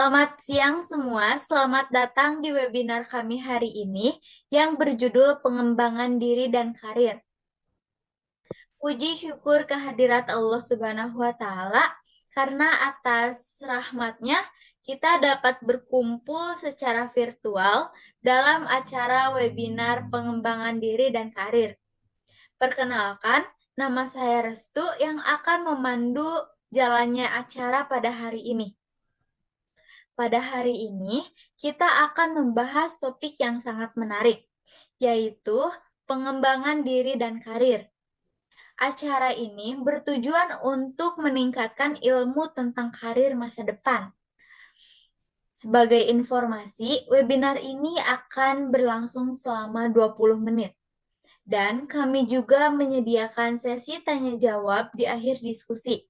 Selamat siang semua, selamat datang di webinar kami hari ini yang berjudul Pengembangan Diri dan Karir. Puji syukur kehadirat Allah Subhanahu wa Ta'ala, karena atas rahmatnya kita dapat berkumpul secara virtual dalam acara webinar Pengembangan Diri dan Karir. Perkenalkan, nama saya Restu yang akan memandu jalannya acara pada hari ini. Pada hari ini, kita akan membahas topik yang sangat menarik, yaitu pengembangan diri dan karir. Acara ini bertujuan untuk meningkatkan ilmu tentang karir masa depan. Sebagai informasi, webinar ini akan berlangsung selama 20 menit. Dan kami juga menyediakan sesi tanya jawab di akhir diskusi.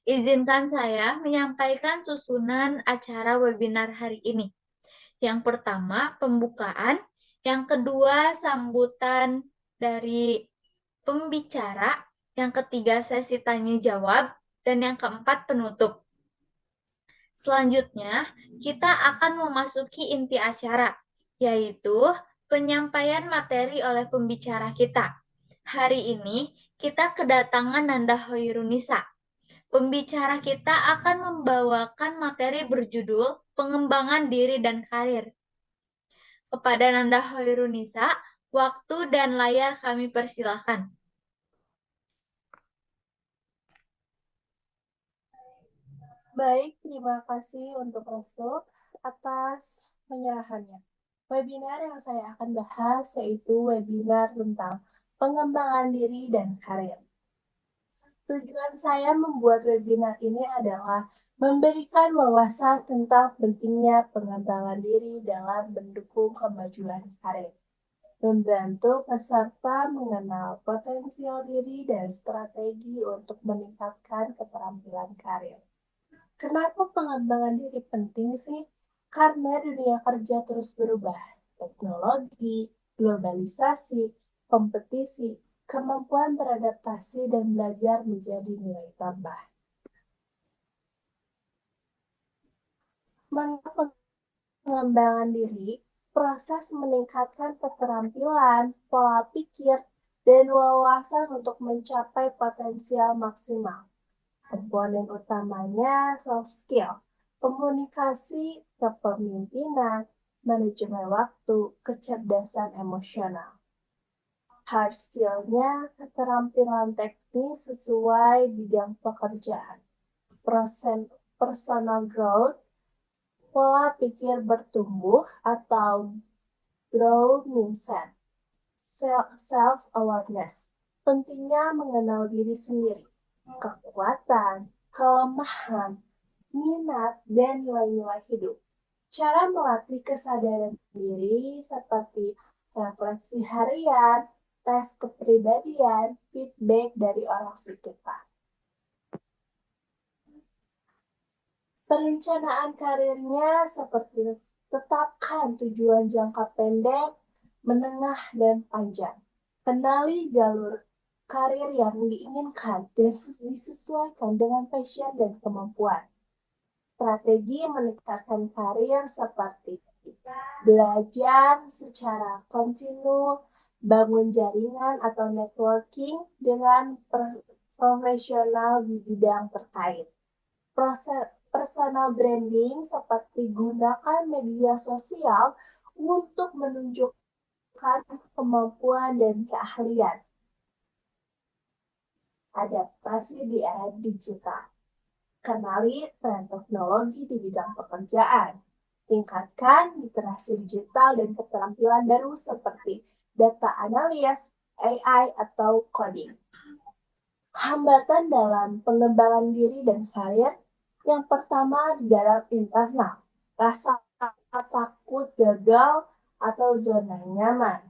Izinkan saya menyampaikan susunan acara webinar hari ini. Yang pertama, pembukaan. Yang kedua, sambutan dari pembicara. Yang ketiga, sesi tanya jawab. Dan yang keempat, penutup. Selanjutnya, kita akan memasuki inti acara, yaitu penyampaian materi oleh pembicara kita. Hari ini, kita kedatangan Nanda Hoirunisa. Pembicara kita akan membawakan materi berjudul Pengembangan Diri dan Karir. Kepada Nanda Hoirunisa, waktu dan layar kami persilahkan. Baik, terima kasih untuk Restu atas penyerahannya. Webinar yang saya akan bahas yaitu webinar tentang pengembangan diri dan karir. Tujuan saya membuat webinar ini adalah memberikan wawasan tentang pentingnya pengembangan diri dalam mendukung kemajuan karir, membantu peserta mengenal potensial diri dan strategi untuk meningkatkan keterampilan karir. Kenapa pengembangan diri penting sih? Karena dunia kerja terus berubah. Teknologi, globalisasi, kompetisi, kemampuan beradaptasi dan belajar menjadi nilai tambah. Mengapa pengembangan diri? Proses meningkatkan keterampilan, pola pikir, dan wawasan untuk mencapai potensial maksimal. Komponen utamanya soft skill, komunikasi, kepemimpinan, manajemen waktu, kecerdasan emosional. Hard skill-nya keterampilan teknis sesuai bidang pekerjaan. Personal growth, pola pikir bertumbuh atau growth mindset. Self-awareness, pentingnya mengenal diri sendiri, kekuatan, kelemahan, minat, dan nilai-nilai hidup. Cara melatih kesadaran diri seperti refleksi harian, tes kepribadian, feedback dari orang sekitar. Perencanaan karirnya seperti tetapkan tujuan jangka pendek, menengah, dan panjang. Kenali jalur karir yang diinginkan dan disesuaikan dengan passion dan kemampuan. Strategi meningkatkan karir seperti belajar secara kontinu, bangun jaringan atau networking dengan profesional di bidang terkait. Proses personal branding seperti gunakan media sosial untuk menunjukkan kemampuan dan keahlian. Adaptasi di era digital. Kenali tren teknologi di bidang pekerjaan. Tingkatkan literasi digital dan keterampilan baru seperti data analis, AI, atau coding. Hambatan dalam pengembangan diri dan karir. Yang pertama di dalam internal, rasa takut gagal atau zona nyaman.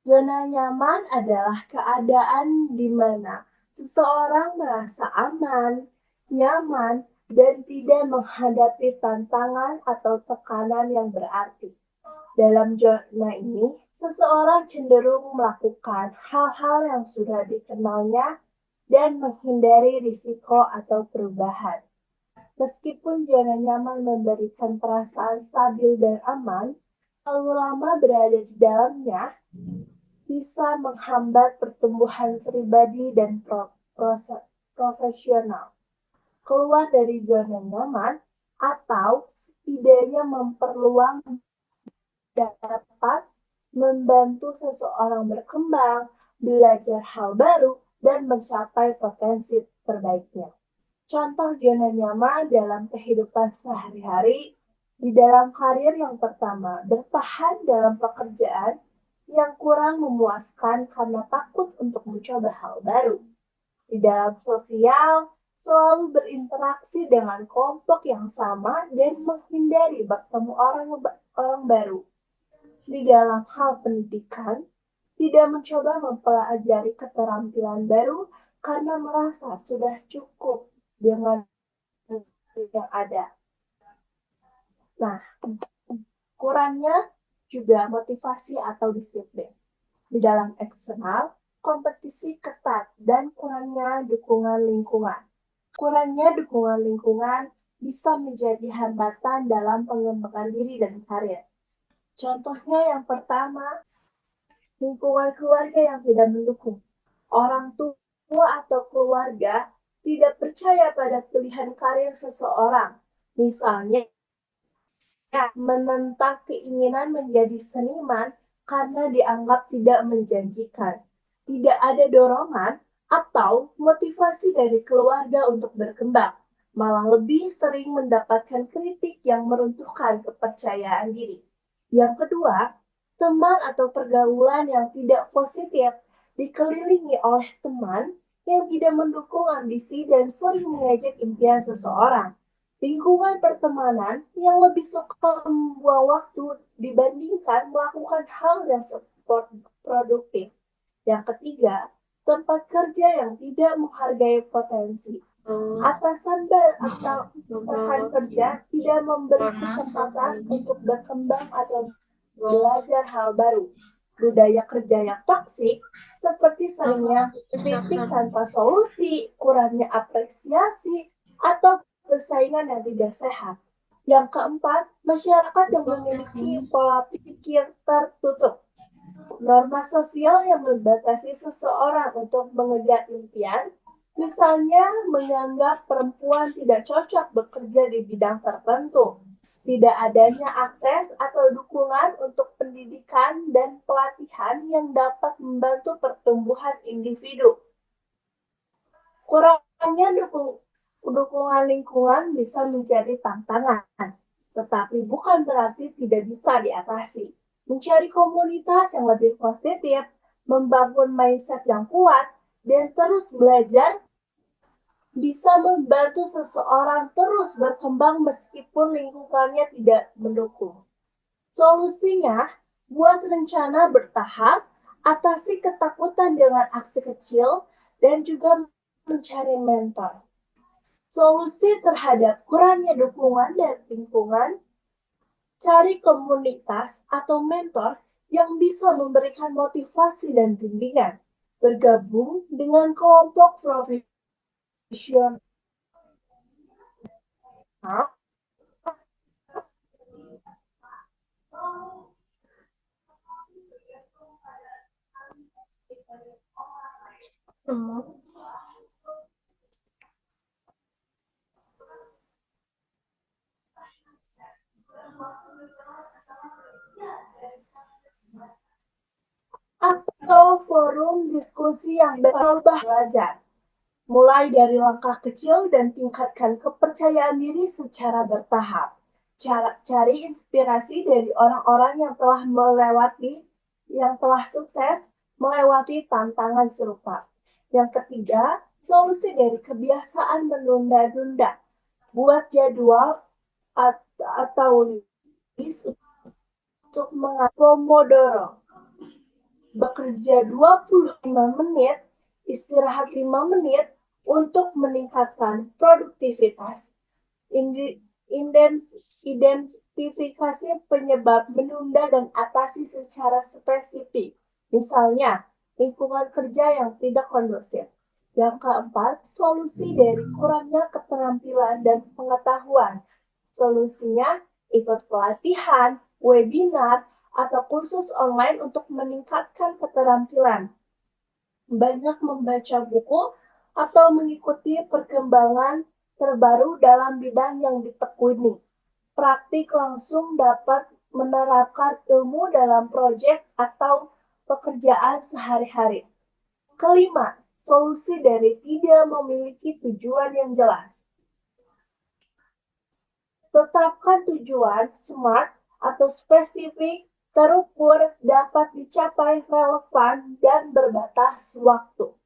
Zona nyaman adalah keadaan di mana seseorang merasa aman, nyaman, dan tidak menghadapi tantangan atau tekanan yang berarti. Dalam zona ini, seseorang cenderung melakukan hal-hal yang sudah dikenalnya dan menghindari risiko atau perubahan. Meskipun zona nyaman memberikan perasaan stabil dan aman, terlalu lama berada di dalamnya bisa menghambat pertumbuhan pribadi dan profesional. Keluar dari zona nyaman atau setidaknya memperluang dapat membantu seseorang berkembang, belajar hal baru, dan mencapai potensi terbaiknya. Contoh zona nyaman dalam kehidupan sehari-hari, di dalam karir yang pertama, bertahan dalam pekerjaan yang kurang memuaskan karena takut untuk mencoba hal baru. Di dalam sosial, selalu berinteraksi dengan kelompok yang sama dan menghindari bertemu orang baru. Di dalam hal pendidikan, tidak mencoba mempelajari keterampilan baru karena merasa sudah cukup dengan yang ada. Nah, kurangnya juga motivasi atau disiplin. Di dalam eksternal, kompetisi ketat dan kurangnya dukungan lingkungan. Kurangnya dukungan lingkungan bisa menjadi hambatan dalam pengembangan diri dan karir. Contohnya yang pertama, lingkungan keluarga yang tidak mendukung. Orang tua atau keluarga tidak percaya pada pilihan karir seseorang. Misalnya, menentang keinginan menjadi seniman karena dianggap tidak menjanjikan. Tidak ada dorongan atau motivasi dari keluarga untuk berkembang, malah lebih sering mendapatkan kritik yang meruntuhkan kepercayaan diri. Yang kedua, teman atau pergaulan yang tidak positif, dikelilingi oleh teman yang tidak mendukung ambisi dan sering mengejek impian seseorang. Lingkungan pertemanan yang lebih suka membuang waktu dibandingkan melakukan hal yang produktif. Yang ketiga, tempat kerja yang tidak menghargai potensi. Atasan atau rekan kerja tidak memberi kesempatan untuk berkembang atau belajar hal baru. Budaya kerja yang toksik, seperti seringnya kritik tanpa solusi, kurangnya apresiasi, atau persaingan yang tidak sehat. Yang keempat, masyarakat yang memiliki pola pikir tertutup. Norma sosial yang membatasi seseorang untuk mengejar impian, misalnya menganggap perempuan tidak cocok bekerja di bidang tertentu, tidak adanya akses atau dukungan untuk pendidikan dan pelatihan yang dapat membantu pertumbuhan individu. Kurangnya dukungan lingkungan bisa menjadi tantangan, tetapi bukan berarti tidak bisa diatasi. Mencari komunitas yang lebih positif, membangun mindset yang kuat, dan terus belajar bisa membantu seseorang terus berkembang meskipun lingkungannya tidak mendukung. Solusinya, buat rencana bertahap, atasi ketakutan dengan aksi kecil, dan juga mencari mentor. Solusi terhadap kurangnya dukungan dan lingkungan, cari komunitas atau mentor yang bisa memberikan motivasi dan bimbingan. Bergabung dengan kelompok profesional atau forum diskusi yang berubah belajar. Mulai dari langkah kecil dan tingkatkan kepercayaan diri secara bertahap. Cari inspirasi dari orang-orang yang telah sukses melewati tantangan serupa. Yang ketiga, solusi dari kebiasaan menunda-nunda. Buat jadwal atau list untuk mengatur Pomodoro. Bekerja 25 menit, istirahat 5 menit untuk meningkatkan produktivitas. Identifikasi penyebab menunda dan atasi secara spesifik. Misalnya, lingkungan kerja yang tidak kondusif. Yang keempat, solusi dari kurangnya keterampilan dan pengetahuan. Solusinya ikut pelatihan, webinar, atau kursus online untuk meningkatkan keterampilan. Banyak membaca buku atau mengikuti perkembangan terbaru dalam bidang yang ditekuni. Praktik langsung dapat menerapkan ilmu dalam proyek atau pekerjaan sehari-hari. Kelima, solusi dari tidak memiliki tujuan yang jelas. Tetapkan tujuan SMART atau spesifik, terukur, dapat dicapai, relevan, dan berbatas waktu.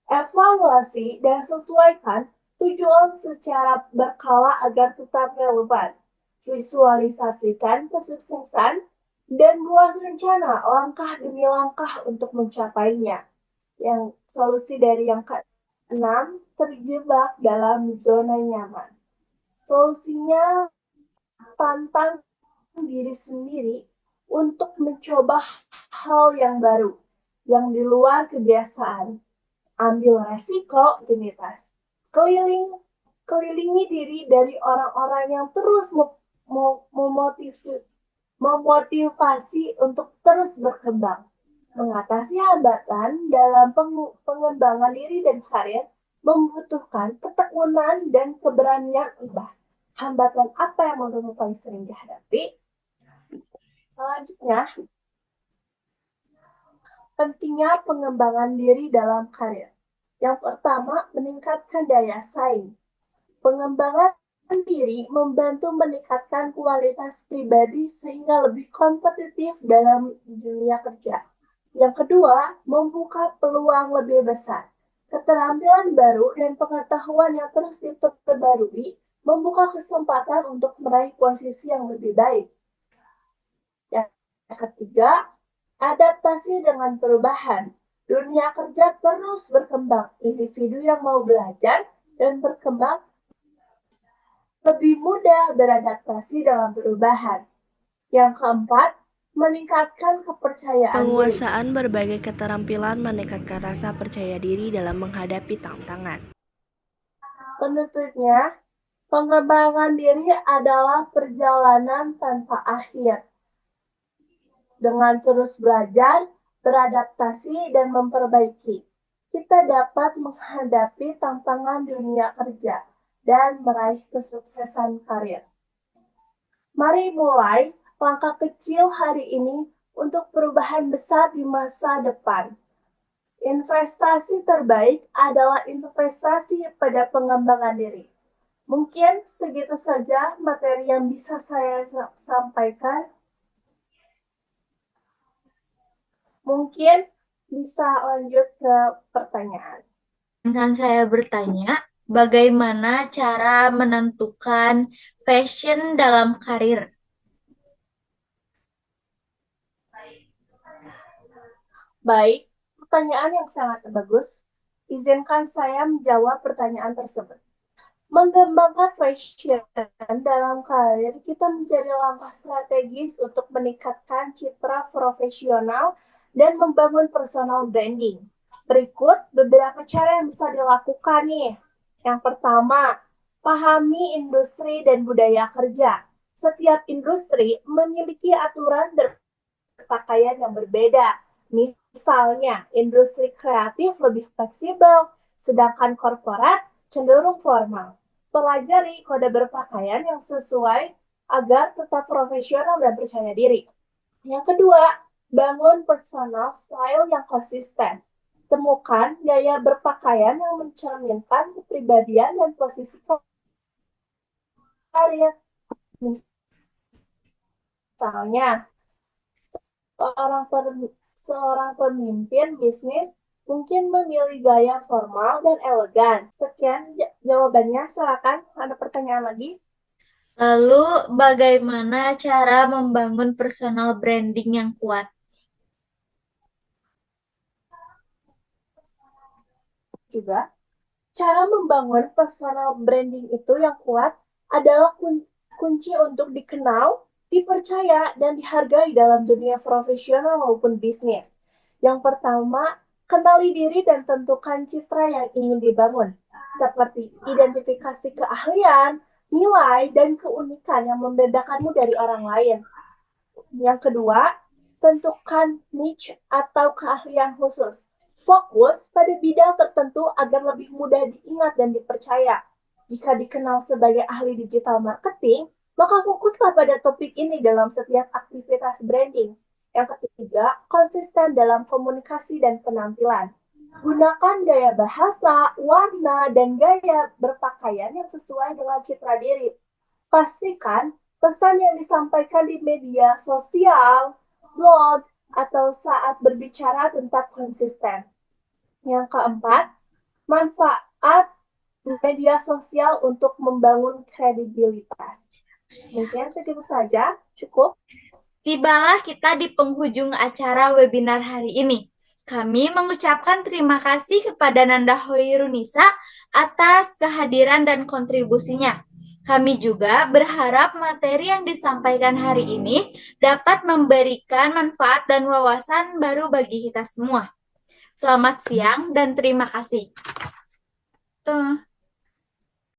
Evaluasi dan sesuaikan tujuan secara berkala agar tetap relevan. Visualisasikan kesuksesan dan buat rencana langkah demi langkah untuk mencapainya. Yang solusi dari yang keenam, terjebak dalam zona nyaman. Solusinya tantang diri sendiri untuk mencoba hal yang baru, yang di luar kebiasaan. Ambil resiko, rutinitas. Kelilingi diri dari orang-orang yang terus memotivasi untuk terus berkembang. Mengatasi hambatan dalam pengembangan diri dan karir membutuhkan ketekunan dan keberanian ubah. Hambatan apa yang menurutmu paling sering dihadapi? Selanjutnya, pentingnya pengembangan diri dalam karir. Yang pertama, meningkatkan daya saing. Pengembangan diri membantu meningkatkan kualitas pribadi sehingga lebih kompetitif dalam dunia kerja. Yang kedua, membuka peluang lebih besar. Keterampilan baru dan pengetahuan yang terus diperbarui membuka kesempatan untuk meraih posisi yang lebih baik. Yang ketiga, adaptasi dengan perubahan. Dunia kerja terus berkembang. Individu yang mau belajar dan berkembang lebih mudah beradaptasi dalam perubahan. Yang keempat, meningkatkan kepercayaan diri. Penguasaan berbagai keterampilan meningkatkan rasa percaya diri dalam menghadapi tantangan. Penutupnya, pengembangan diri adalah perjalanan tanpa akhir. Dengan terus belajar, beradaptasi, dan memperbaiki, kita dapat menghadapi tantangan dunia kerja dan meraih kesuksesan karir. Mari mulai langkah kecil hari ini untuk perubahan besar di masa depan. Investasi terbaik adalah investasi pada pengembangan diri. Mungkin segitu saja materi yang bisa saya sampaikan. Mungkin bisa lanjut ke pertanyaan. Dengan saya bertanya, bagaimana cara menentukan passion dalam karir? Baik, pertanyaan yang sangat bagus. Izinkan saya menjawab pertanyaan tersebut. Mengembangkan passion dalam karir kita menjadi langkah strategis untuk meningkatkan citra profesional dan membangun personal branding. Berikut beberapa cara yang bisa dilakukan nih. Yang pertama, pahami industri dan budaya kerja. Setiap industri memiliki aturan berpakaian yang berbeda. Misalnya, industri kreatif lebih fleksibel, sedangkan korporat cenderung formal. Pelajari kode berpakaian yang sesuai agar tetap profesional dan percaya diri. Yang kedua, bangun personal style yang konsisten. Temukan gaya berpakaian yang mencerminkan kepribadian dan posisi karir. Misalnya, seorang seorang pemimpin bisnis mungkin memilih gaya formal dan elegan. Sekian jawabannya, silakan ada pertanyaan lagi. Lalu, bagaimana cara membangun personal branding yang kuat? Juga, cara membangun personal branding itu yang kuat adalah kunci untuk dikenal, dipercaya, dan dihargai dalam dunia profesional maupun bisnis. Yang pertama, Kenali diri dan tentukan citra yang ingin dibangun, seperti identifikasi keahlian, nilai, dan keunikan yang membedakanmu dari orang lain. Yang kedua, tentukan niche atau keahlian khusus. Fokus pada bidang tertentu agar lebih mudah diingat dan dipercaya. Jika dikenal sebagai ahli digital marketing, maka fokuslah pada topik ini dalam setiap aktivitas branding. Yang ketiga, konsisten dalam komunikasi dan penampilan. Gunakan gaya bahasa, warna, dan gaya berpakaian yang sesuai dengan citra diri. Pastikan pesan yang disampaikan di media sosial, blog, atau saat berbicara tetap konsisten. Yang keempat, manfaat media sosial untuk membangun kredibilitas. Mungkin segitu saja, cukup. Tibalah kita di penghujung acara webinar hari ini. Kami mengucapkan terima kasih kepada Nanda Hoirunisa atas kehadiran dan kontribusinya. Kami juga berharap materi yang disampaikan hari ini dapat memberikan manfaat dan wawasan baru bagi kita semua. Selamat siang dan terima kasih. Tuh.